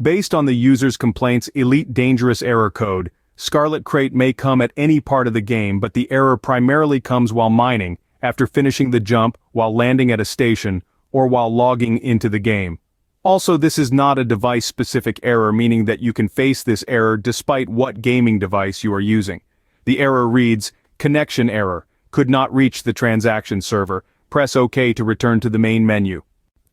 Based on the user's complaint's Elite Dangerous error code, Scarlet Krait may come at any part of the game, but the error primarily comes while mining, after finishing the jump, while landing at a station, or while logging into the game. Also, this is not a device-specific error, meaning that you can face this error despite what gaming device you are using. The error reads, "Connection error, could not reach the transaction server, press OK to return to the main menu."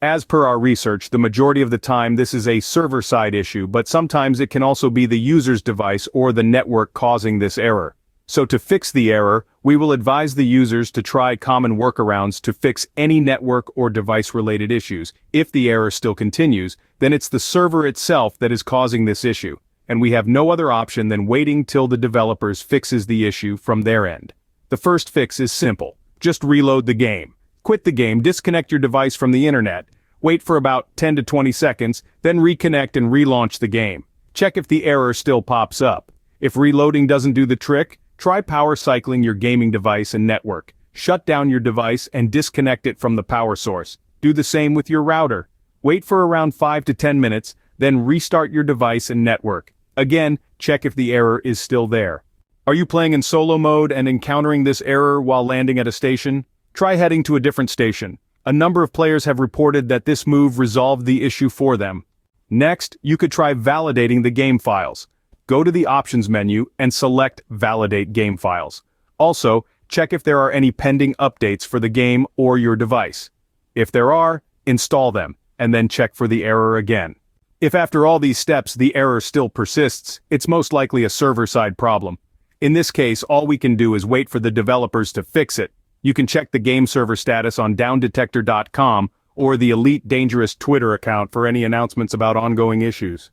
As per our research, the majority of the time this is a server-side issue, but sometimes it can also be the user's device or the network causing this error. So to fix the error, we will advise the users to try common workarounds to fix any network or device-related issues. If the error still continues, then it's the server itself that is causing this issue, and we have no other option than waiting till the developers fixes the issue from their end. The first fix is simple. Just reload the game. Quit the game, disconnect your device from the internet, wait for about 10 to 20 seconds, then reconnect and relaunch the game. Check if the error still pops up. If reloading doesn't do the trick, try power cycling your gaming device and network. Shut down your device and disconnect it from the power source. Do the same with your router. Wait for around 5 to 10 minutes, then restart your device and network. Again, check if the error is still there. Are you playing in solo mode and encountering this error while landing at a station? Try heading to a different station. A number of players have reported that this move resolved the issue for them. Next, you could try validating the game files. Go to the options menu and select Validate Game Files. Also, check if there are any pending updates for the game or your device. If there are, install them, and then check for the error again. If after all these steps the error still persists, it's most likely a server-side problem. In this case, all we can do is wait for the developers to fix it. You can check the game server status on downdetector.com or the Elite Dangerous Twitter account for any announcements about ongoing issues.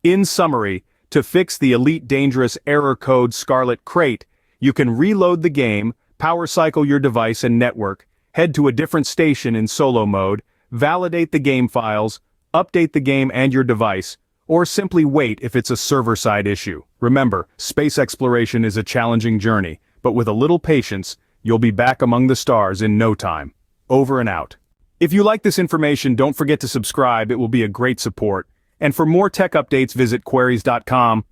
In summary, to fix the Elite Dangerous error code Scarlet Krait, you can reload the game, power cycle your device and network, head to a different station in solo mode, validate the game files, update the game and your device, or simply wait if it's a server-side issue. Remember, space exploration is a challenging journey, but with a little patience, you'll be back among the stars in no time. Over and out. If you like this information, don't forget to subscribe, it will be a great support. And for more tech updates, visit queries.com.